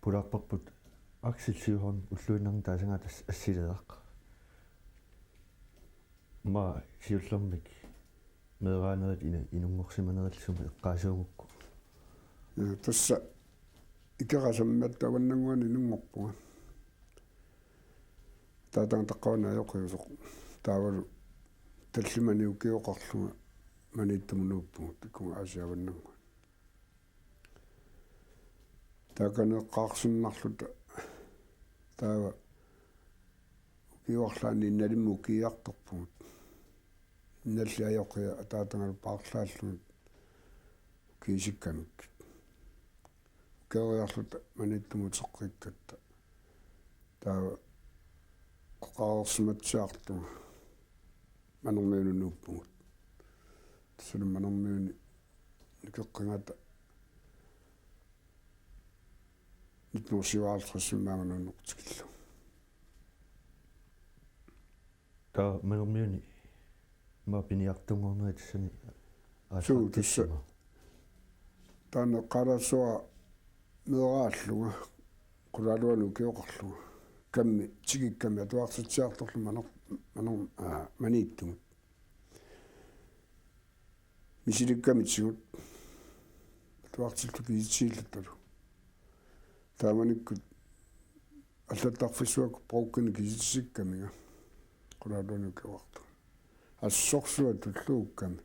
pulaarparput aksilsiuhorn ulluinarn taasanga assileaq ma siullermik meeraanerit inungorsimanerillumi eqqaasuugukku tassa ikerasammat tawannanguani nungorpuga taatang taqqauna ajoqiusoq taavalu tallimani ukioqarluga maniittumunuuppugu tikkunga asiavannangu taakaneqqaarsunnarluta taava ukiuarlaani innalimmu ukiiartorpugut innalli ajoqia taatangalu paarlaallugut ukiisikkamik ukioriarluta maniittumuteqqikkatta taava qoqaorsimatsiartuga manermiununuuppugut tassalum manermiuni nikeqqingata nitnuusiuaarlrassimmaangununuqtikillu ta manermiuni ma piniartungorneri tassani suu tassa taana qalassua meeraalluga qulaaluanu ukioqarluga kammi tigikkammi atuartitsiartorlu maniittugut misilikkammitsigut atuartillu kiisitsiillattalu taamanikkut аллаттарфиссуак проуккани киситсиккамига qulaaluanu ukioqartu ассорсуа туллуукками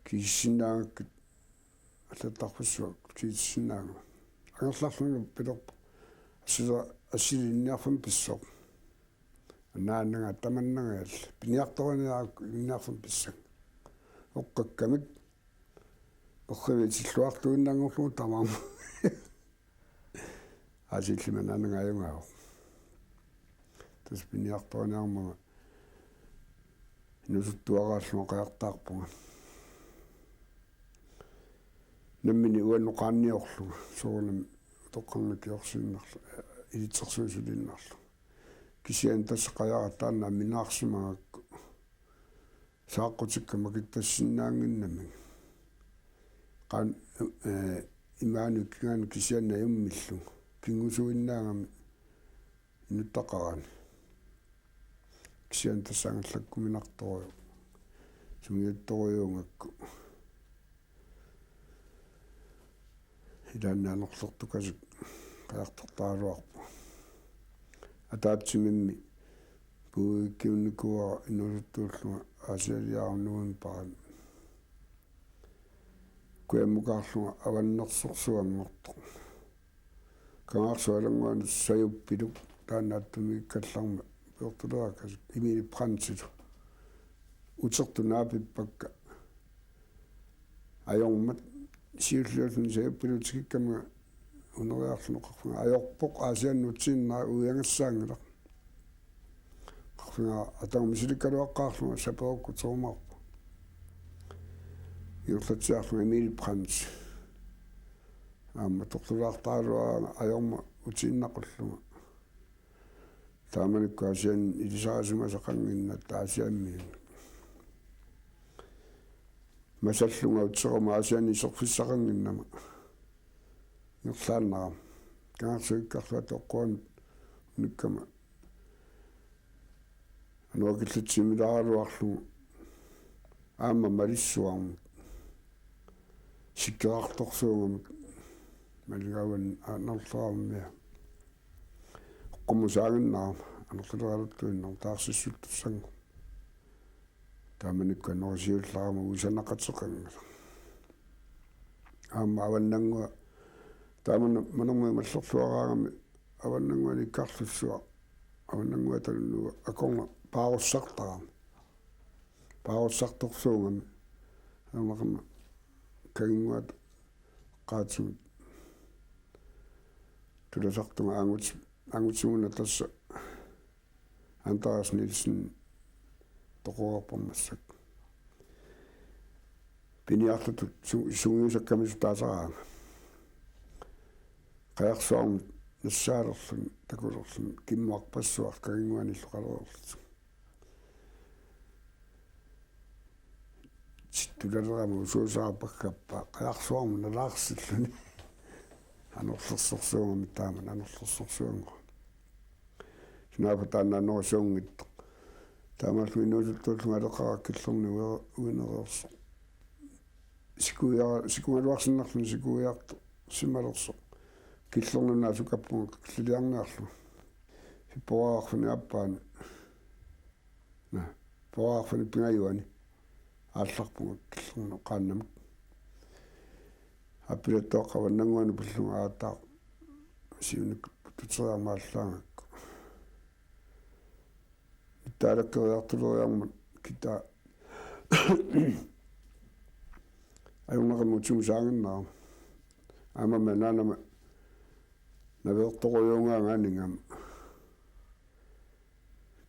кииссинаагаккит аллаттарфиссуак киситсинаагама агерларлуну пилерпа ассилинниарфам писсоқ нааннага таманнагаал пиниарториниаак инниарфам писсак оққаккамик орривитиллуартуиннангорлугу тамаарма асиллиманаангааюнгаао тас пиниарториниармага нусуттуарааллуга қаяртаарпуга наммини уанноқаанниорлуга соорнам тоққарнакиорсиннарлу илитсерсуисулиннарлу кисиан тассақаяра таанна минаарсимагакку сааққутиккама киттассиннаангиннами qaan imaanu kingaanu kisianna yummillu kingusuinnaangami inuttaqarani kisian tassaangallakkuminartoruyo sungiuttoruyuungakku ilaannaanerlertukasuk qajartortaaluarpu ataatsimimmi puuikkiunnikuara inuluttuulluga aasialiarunnuun paran kuammukaarluga avannersorsuanngorto kangaarsualanguanu sayuppiluk taannaattumikkallarma piortuleraakasuk imini pransilu utertunaapipakka ajormat siullualni sayuppilutikikkama uneriarlunoqarfunga ajorpoq aasiannutsiinnaa uyangassaangala qarfunga atangmisilikkaluaqqaarluga saperukku termarpu юрлатсиарлу эмил пранс аама тортулаартаалуа аёрма утииннақуллуга тааманикку асиан илисаасума сақангиннат таасиамми масаллунга утсерума асиан исерфиссақангиннама юрлааннара каарсуиккарлуа тоққуан никкама ануакиллатсимилааралуарлу аама малиссуарму sikkerartorsuungam malgaavan aanerleraarmia oqqumusaaginnaarma anerluleraluttuinnar taarsissuttussangu taamanikku anorisiullarama usanaqateqangala aama avannangua taamana manermui mallerluaraagami avannanguani ikkarlussua avannangua talunnuga akorna paarussartorsuungami anerma kaginguat qaatsimut tulasartunga aangutsuguna tassa Andreas Nielsen toqorparmassak piniarlutut sungiusakkamisu taasaraanga qajarsuarmut nassaalerlun takulerlun kimmuarpassuar kaginguanillu qalererlut tulaleramu usuusaarpakkappa qajarsuarmu nalaarssilluni anorlorsorsuungami taaman anorlorsorsuunga snaapataanna nosuungit taamallu inuututtuulluнгaleqarakillorni uinererso sikuyaluarsinnarlun sikuyaartu simalerso killornunaa sukappunga qilliliarniarlu pipporaarfuni appaani pipporaarfuni pingayuani аалларпугут киллерну qaannamik аппилаттооққаваннангуани пуллунга аатаа сиуник тутериармааллаангакку иттаалаккериартулериармут кита аюннеқимутсумусаангиннаа амама наанама навеэрторуйунгаагаанingam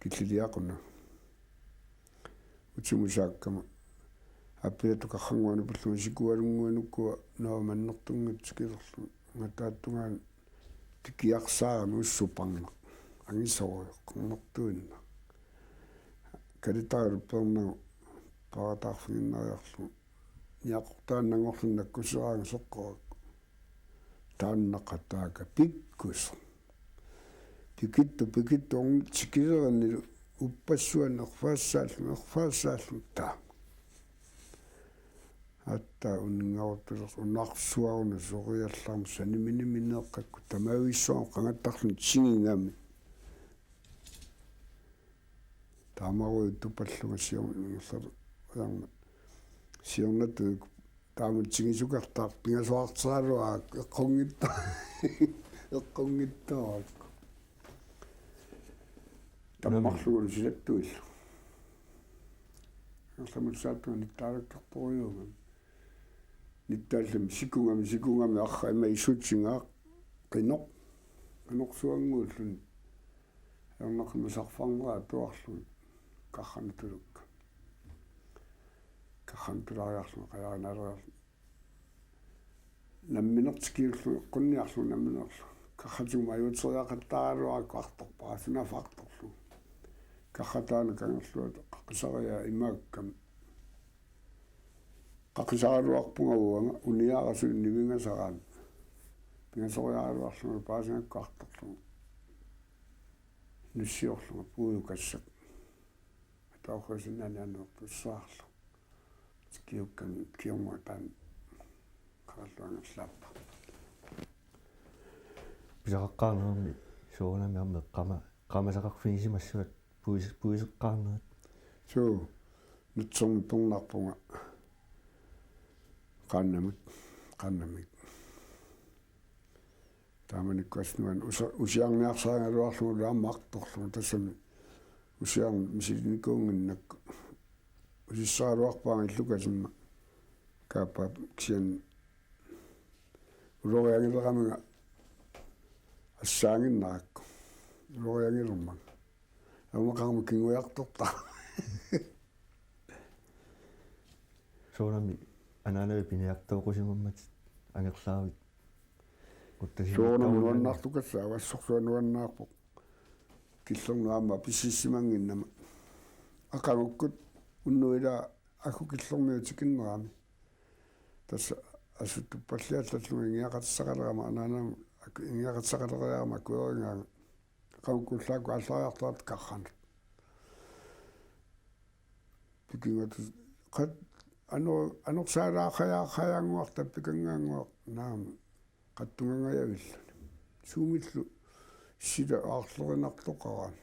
киллилиақуна утсумусааккама аппилатукаррангуани пуллунга сикуалунгуануккуа нааманнэртунгат килерлу ngataattungaan tikkiaqsaarami ussupparna angisooqornерtuinna калитааруппернагу паратаарфигиннариарлу ниақортааннангорлуннаккусераага соққорак тааннақатаага пиккус пикитту тикилерни уппассуаннерфаассааллу таа атта уннгаортулер унаарсуаруна сориаллаарма саниминиминеэққакку тамависсуам қангаттарлун сигингами таамаруи тупаллуга сиорнерлер яарма сиорнату таамут сигисукартаар пингасуартералуаа эққонгиттаа таммарлугу силаттуилла ерламутсааттуани таалаккарпориугам ниттааллами сикунгами арра има исутсингаа qinорсуангууллун ернаққима сарфарнераа туарлу карханатулукка кархантулариарлу қаяаналериарлу намминертикиуллу қунниарлу намминерлу кархатума аюутериақаттааралуаракку арторпаа сунафаарторлу кархатаана кангерлуата қаққисария имааккам қаққисаралуарпунгавуанга униаарасу нивингасараан пингасориааралуарлуга паасингаккуарторлу нуссиорлуга пуuyukassак атаохасиннанианнеэртуссаарлу киуккан киуматан қараллуангерлааппа писақаққарнерми суунами арме qamасақарфинисимассуат puiseqqaarnerat суу нутсерми пернарпунга qaannamik тааманиккуаснуан усиарниарсаагалуарлугу лааммаарторлугу тассами усиарни мисилникуунгиннакку усиссаалуарпаага иллукасимма каапа ксиан улориагилерамага ассаангиннаакку улориагилермак амакарма кингуярторта соонами анаанери пиниартоокусимаммат ангерлаавит соонами нуаннаартукассаа авассорсуануаннаарпо киллернуаама писсиссимангиннама акагуккут уннуила аку киллерниутикиннерами тасса асуттуппаллиаллаллуги ингиақатсақалерама анаанам ингиақатсақалериарама акуерингаага акагуккуллааку аллариартарат карханат пикингат qat анорсаалаахаяахаяангуарта пикангаангуар наама qattungangayavillu suumillu sila aarlerinartoqaraan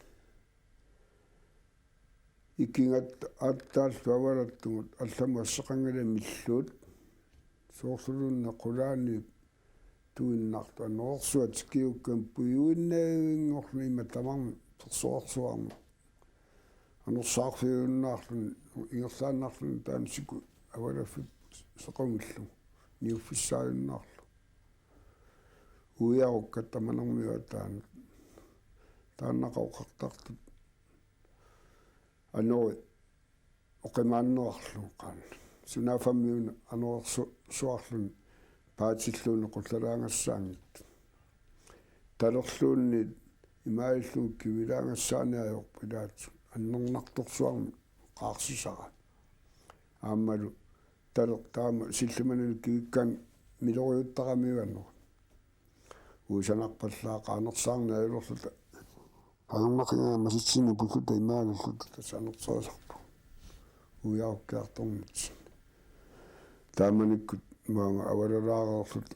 ikingat aattaal pavalattugut allamu assaqangala milluut soorsulunna qulaani tuinnartu anorsuat kiukkam puyuinnaavingorlu imatamarmi persoorsuarma anorsaarfiunnaarlun ingerlaannarlun taan siku avalaffit seqamillu niuffissaayunnaarlu uiarukkattamanermiua taannaqauqartartut anori oqimaannerarlu qaan sunaafammiuna anorsuarlun paatilluun qullalaangassaangit talerluunni imailluun kivilaangassaaniajorpilaatsu аннернарторсуарми qaarsusara ааммалу талер таама силлиманину кивиккаан милориуттарамиуаннера уисанарпаллаақаанерсаарнаалерлута qangermaqinga masitsini pulluta imaalulluta tasanertorisarpu uyaukkiartornit taamanikkut maanga avalalaaqerlut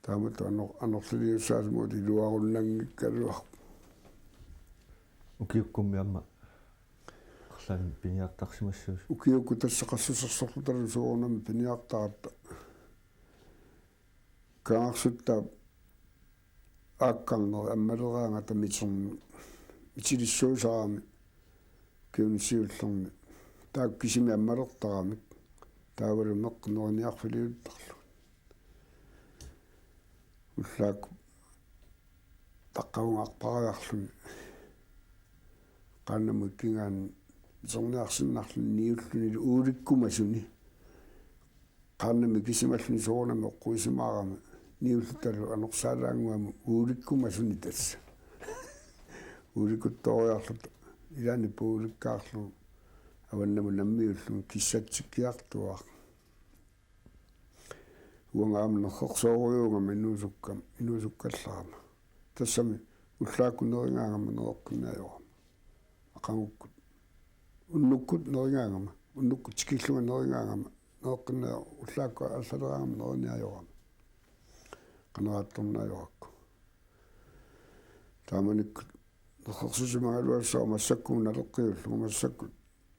taamut anorliliussaasmuut iluarunnanngikkaluar ukiukkummiamma qerlan piniartarsimassuus ukiukku tassaqassusersorlutalu suurunami piniartaratta kaangarsutta ааккарнери аммалераанга тамитерни итилиссуусараами киунисиуллерми таак кисими аммалертарамик таавалу меққнериниарфилиуттарлу уллаак таққаунгаарпариарлуни qannamuk kingaan митерниарсиннарлуни ниуллуни ууликкумасуни qannami кисималлуни соорнами оққуисимаарами niullutalu anorsaalaanguamu uulikkumasuni tassa uulikuttoriarlut ilani puulikkaarlu avannamu nammiullum kissatsikkiartuaq uangaamu nersorsooriuunga inuusukkallaama tassami ullaakkuneringaangama neroqqinnaajorama aqangukkut unnukkut neringaangama unnukkut tikillunga neringaangama neroqqinnaajor ullaakku аллалераангама нерiniajorama qaneraattornaajorakku taamanikku nersorsusimangaluassao massakkuun naleqqiullu massakku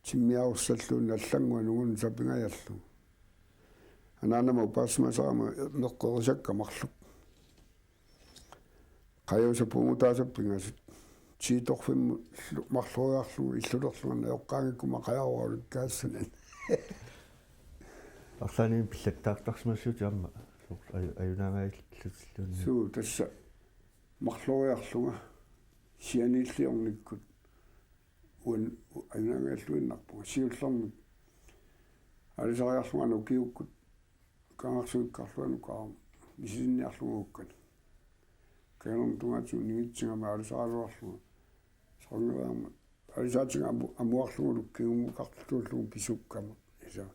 timmiarussalluunni аллангуанугун сапингаяллу анаанама упаассимасарама неққерисаккамарлук qajusapungutaasapпингасут тииторфимму марлуриарлугу иллулерлугана эоққаангиккума qajаруалуккаассанан арлаани пиллаттаартарсимассуути амма аюнаагаиллутиллуни суу тасса марлуриарлуга сианиллиорниккут уан аюнаагааллуиннарпуга сиуллерник алисариарлугана укиуккут каангарсуиккарлуанукаарма мисинниарлугуккат каанерм тунгатсуунигитсигама алисариарлуга сорнераама алисаатинга амуарлугулук кигумукартуллугу писуккама иса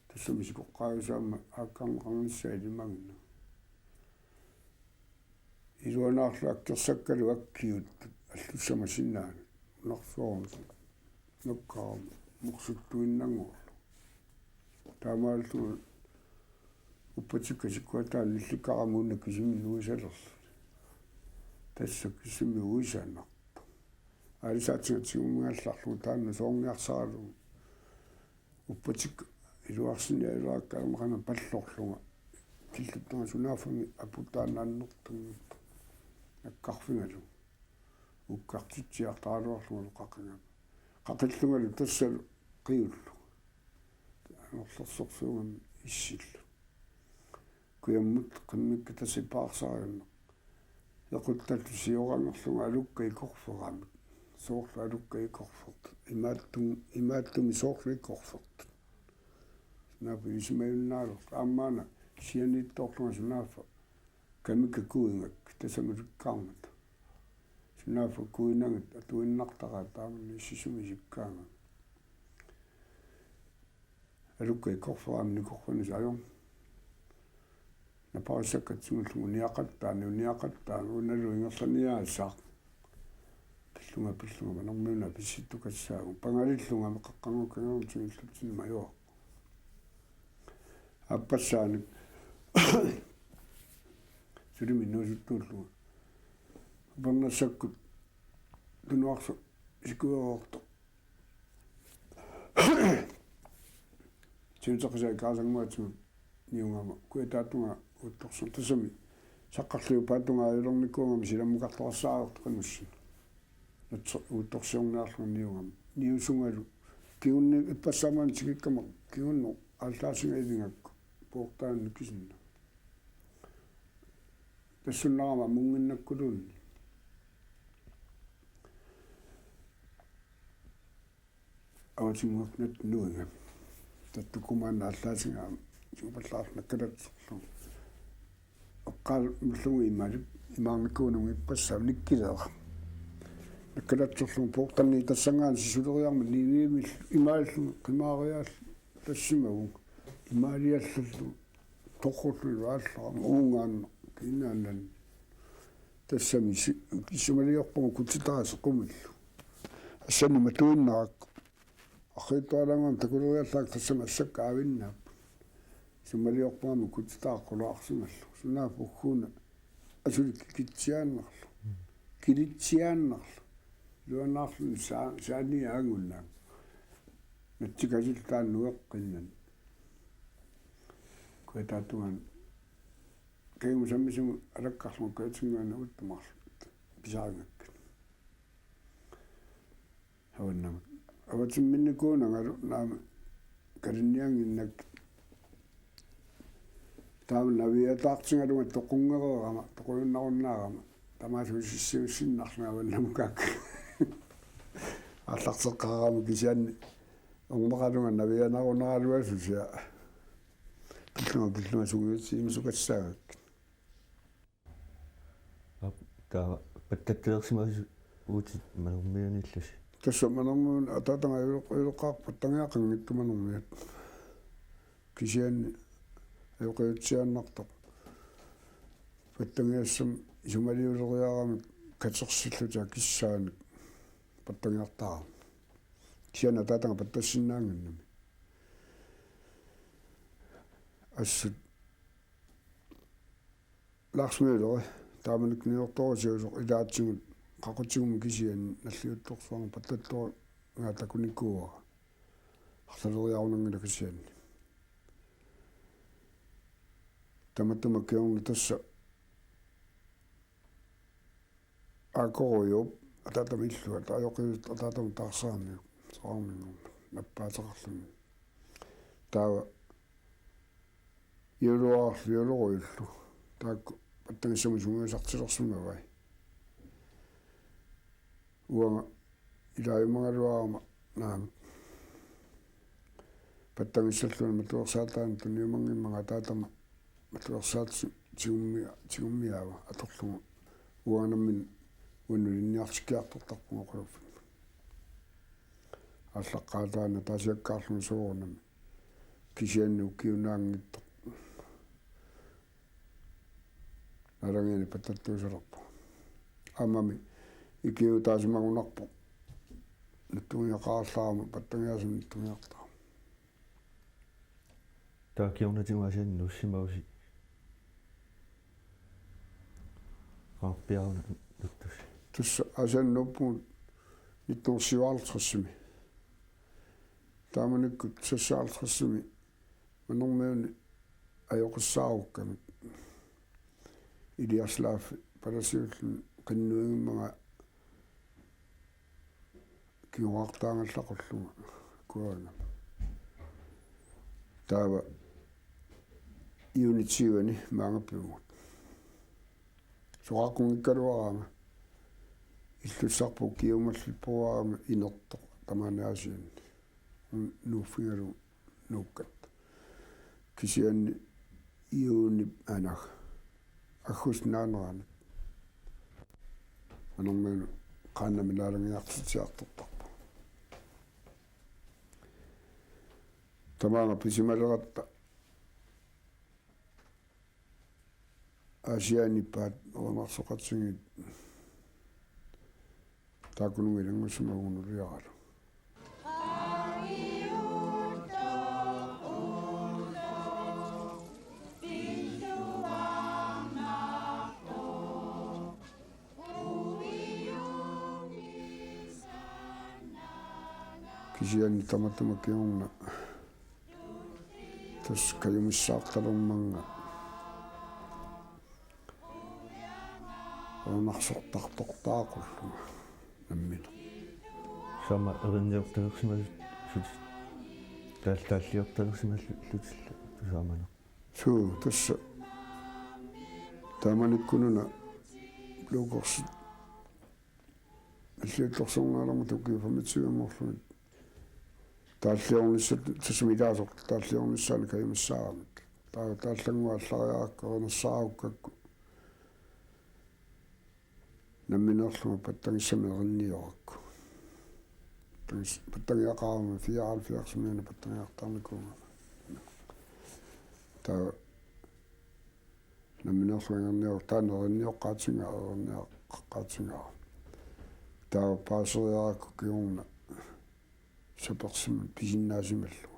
тассамисикоққааюсаама ааккарнеқарниссаалимагна илуанаарлуаккерсаккалу аккиут аллуссамасиннаани унарсуорнс ноккаама муксуттуиннангуурлу таамааллу уппатикка сиккуатаан нилликкарамуунна кисими уисалерлу тасса кисими уисааннарпу алисаатингатсигумнгаалларлу таанна соорниарсаралу уппатикка илуарсиниалуаккаамакана паллорлунга киллуттунга сунаафами апутааннааннертунгиппа аккарфингалу уккартитсиартаалуарлугу қаққинга қақиллунгалу тассалу қиуллу анерлерсорсуугам иссиллу куяммут қиммикка тассипаарсариунна яқутталлу сиорангерлунга алукка икорфераамик соорлу алукка икорферт имааттуми соорлу икорферт нафа исмаилнаалу аммаана сианитторлунга сунафа камика куингак тасамилуккаармат сунафа куинангат атуиннартараа таамани сисуми сиккаанга алукка икорфераамни корфанис аём напаасаккат сунгаллугу ниақаттаани уналу ингерланиаасаа пиллунга нормуна писситтукассаагу пангалиллунга меқаққангуккангерум суниллутсини маёа аппассааник сулими нуусуттууллуга пернассаккут тунуарсу икуерорто тиутеқисаа каасангуатсуу ниунгама куэтаатунга утторсун тасами саққарлиу паатунга аалерниккуунгама силаммукарлуарсааартоқануссин утторсиорнаарлуга ниунгама ниусунгалу киунни иппассаамаан тигиккама киунно аллаасинга ивингакку пуортаанни кисинна тассуннарама мунгиннаккулуунни awatsinguarnat nuinga tattukumaanna аллаасинга супаллаарнаккалатсерлу оққал муллуги имаарниккуунунги иппассаа никкилеера наккалатсерлу пуортанни тассангаан сисулериарма ниивими имааллу қимаариаал тассимагу имаалиаллаллу торруллу аалларама уунгаанна кинаанан тассами исумалиорпугу кутитаасеқумиллу ассани матуиннарак ахитуалангам такулериаллаак тассама ассакка авиннаап сумалиорпугама кутитааққулаарсиналлу сунаапуккуна асули китсиааннарлу килитсиааннарлу луаннаарлу саани аангуннаа натсикасил тааннуэққиннан куатаатуган кайгу саммисугу алаккарлу каатсингуана уттумарлу писаагакк хаваннама аватсимминникуунангалу наама калинниангиннак тааман авиатаартингалуга тоқунгерерама тоқуйуннаруннаарама тамаасуиссиуссиннарлугаваннамукаак аллартеққарама кисианни онгмақалунга навианарунаралуасусиа киллума сугуутсиимсукассаагак та паттаттелерсимасу уутит мануммианиллуси тасса манормуун ататанга юлоққарпат тангиақангиттуманэрмиат кисианни аюқиутсианнартоқ паттангиассам исумалиулериарами катерсиллута киссаани паттангиартаа кисиана ататанга паттассиннаангиннами ассут ларсмиулери тааманик ниорторисиусоқ илаатсигут qaqutsigum kisian nalliuttorsuarma pattattor ngaatakunikkuuga arsaleriarunangila kisian tamattuma kiorna tassa aqoruyup atatamilluat ajoqiut atatam taarsaamiu saarmingu nappaataqarluni taawa yuluarliuluruillu taakku pattangissamu sunguisartilersumavai uanga ilaimangaluarama naam pattangissalluuna matuersaataana tuniumangimmaga taatama matuersaat tigummiaava atorlugu uanammin unulinniartikkiartortarpunga quluffi аллаққаатаана таасиаккаарлун суурнами кисианну уккиунаангитто нарангини паттаттуусалерпу амами икиу таасимагунарпу нуттугиақаарлаарма паттангиасум нуттугиартаа таакиорнатимаасиан нуссимауси арпиарна нуттус тусса асаннуппуут нитторсиваарлерсими тааманиккут сассаарлерсими манормиуни аёқиссаарукками илиарслааф паласиуллун qinnuigimmaga kiuartaangalлaqulluga kuana taava unitiwani maangapiugut soqaqungikkaluaraanga illussarpu kiumallipuarama inertoq tamaanaasianni nuuffigalu nuukkat kisianni iuni anag agusnaanerani анорману qaannamilaalangiartitiartortarpu tamaanga pisimaleqatta asianippaat uanarsoqatsingit taakunungilangusumagunuliaralu kisianni tamatuma kiorna tas kayumissaartalormanga onarsortartortaaqulluga nammina sama erinniortagersimasut sut тааллиортагерсималлу лутилла тусаамана суу тасса тааманиккунуна блогорс аллиутлорсорнгаалерма туккиуфамитсугамморлуни тааллиорниссат тасмилаасор тааллиорниссаана каюмиссаарамат тааллангуаллариараккорнссааруккакку намминерлума паттангиссамеринниоракку паттангиақарама фиаралфиарсимиана паттангиартарникуунга таа наминерлунгерниор таанеринниоққаатингаа таа паасериаракку киуна саперсимут писиннаасималлу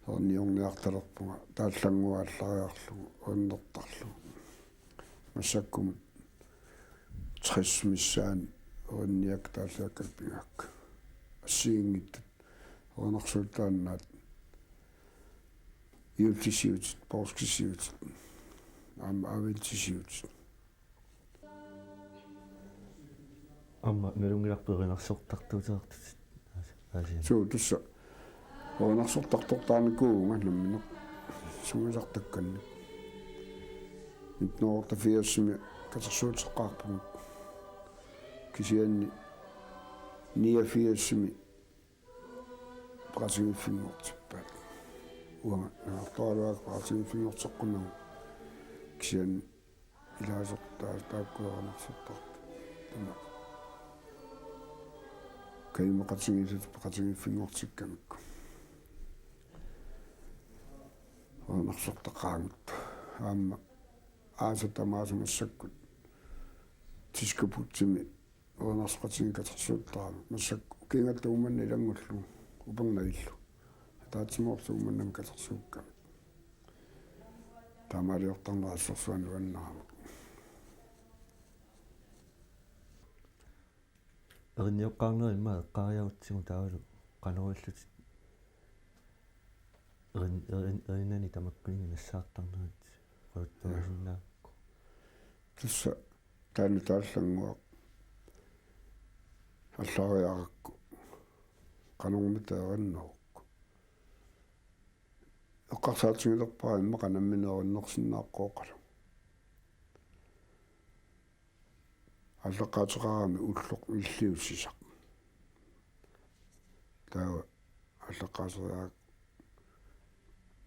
орниорниарталерпунга тааллангуааллариарлугу оннертарлу массаккум 60 миссаан орниак тааллааккалпигаакка ассиингиттут орнарсуултааннаат юлтисиут порскисиут авилтисиут амма налунгиларперинарсортартуутеэртут аасиа суу тусса орнарсортартортаарникууга намминеқ сунгасартакканни итноорта фиассими катерсуутеққарпугут кисианни 89 прасигиффингортиппаат уама наартуалуак прасигиффингортеққуннагу кисианни илаасортаа тааккуернарсортарт тама каймақатсигисут пақатигиффингортиккамикку орнарсортаққаангут аама аасатамаасумассаккут тискапутсими орнарсқатсиги катерсууттарами массакку кингаттууманни илангуллу упернаиллу таатсимоорсууманнам катерсуукками таамаалиортарнаассорсуану аннарама эринниоққарнери имма эққариаутсигу таавалу қанериллут эринани тамаккунинги нассаартарнерит қуттуасиннаакку тусса таanu тааллангуа аллаариаракку канормитаараннерукку эққарсаатсигилерпаа имма канамминериннерсиннааққооқалу аллаққаатеқарами уллоқ иллиуссисақ таа аллаққаасериаак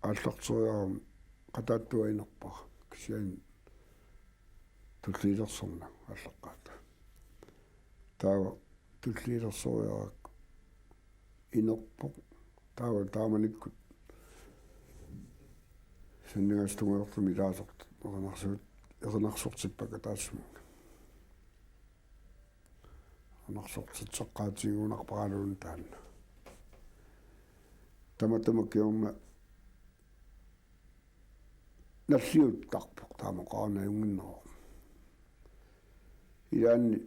аллартериарами қатааттуаинерпара кисиани туллиилерсорна аллаққаата таава туллиилерсориарак инерпоқ таава тааманиккут синнигастугуертуми таасорт эринарсортиппака таассумуга анарсортитсеққаатигуунарпаралуун таанна таматамаккиорма наллиуттарпоқ таамоқарнаюнгиннероо иаанни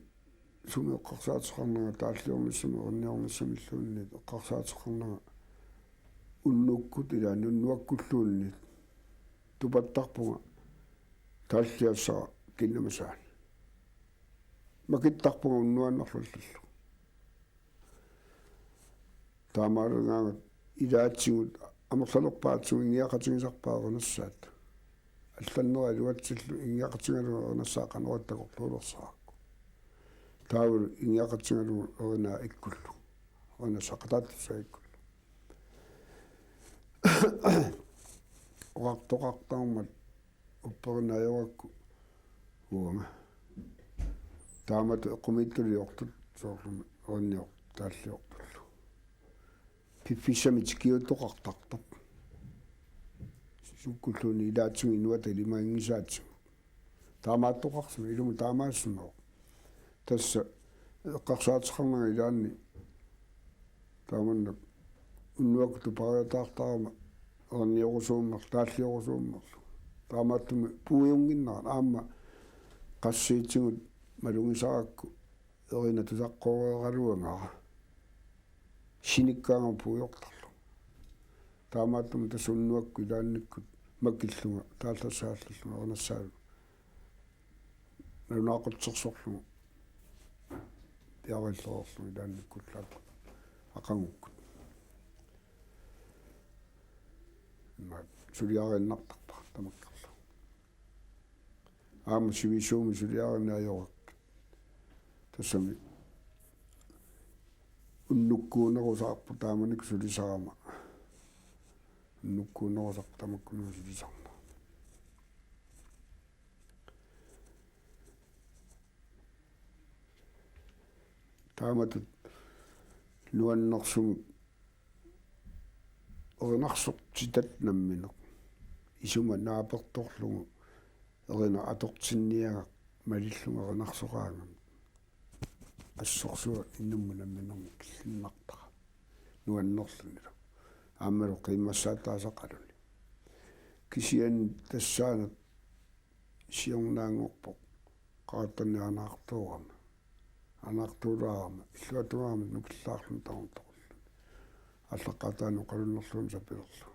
сумеэққарсаатеқарнага тааллиормиссами орниормиссамиллуунни эққарсаатеқарнага уннуккут илаанни уннуаккуллуунни тупаттарпунга тааллиассаа киннамасаани макиттарпунга уннуаннерлуллу таамаалунгаага илаатсигут амерлалерпаатсуг ингиақатигисарпаарунссаат алланнера илуатсиллу ингиақатигалу ернассаа канеруаттакорлуулерсаақку таавал ингиақатигалу ернаа иккуллу ернассаа қатааттусаа иккуллу оqartoqartarmat upperinaajorакку уама таамат эққумиттулиортут соорлуми орниор тааллиортуллу пиффисамит киуттоқартартоқ суккуллуни илаатсуги нуата илимаингисаатсу таамааттоқарсуми илуму таамаассуноо тасса эққарсаатеқарнага илаанни тааманна уннуакку тупариатаартарама орниорусууммер тааллиорусууммерлу таамааттуми пуйунгиннара аама qassiitsigут малунгисаракку эрина тусаққореералуангара синиккаanga пуйортарлу таамааттуми тасуннуакку илаанниккут маккиллунга тааллассааллаллуга ернассаа налунаақутсерсорлугу пиариллоорлу илаанниккуллаат ақангуккут ма сулиариннартарпа тамаккарлу аама сивисууми сулиариннаажорак тассами уннуккуунерусаарпу тааманик сулисарама уннуккуунерусарпу тамаккунуу сулисарма тааматут нуаннерсуми орнарсортитат намминеқ isuma naapertorlugu erina atortinniaga malillunga qanarsoqaangam assorsua innummuna minnermu killinnartara nuannerlunila aammalu qimmassaataasaqaluni kisian tassaanat siornaangorpo qaattannianaartuurama anaartuulaarama illuatuarama nukillaarlun tauntoqullu allaqataanu qalunnerluun sapilerlu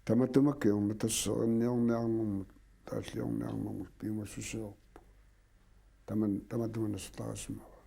tamatumakki orma tasserinniorniarnermut taаллиорниарнэрмут пиумассусеерпу таматуманастарасмава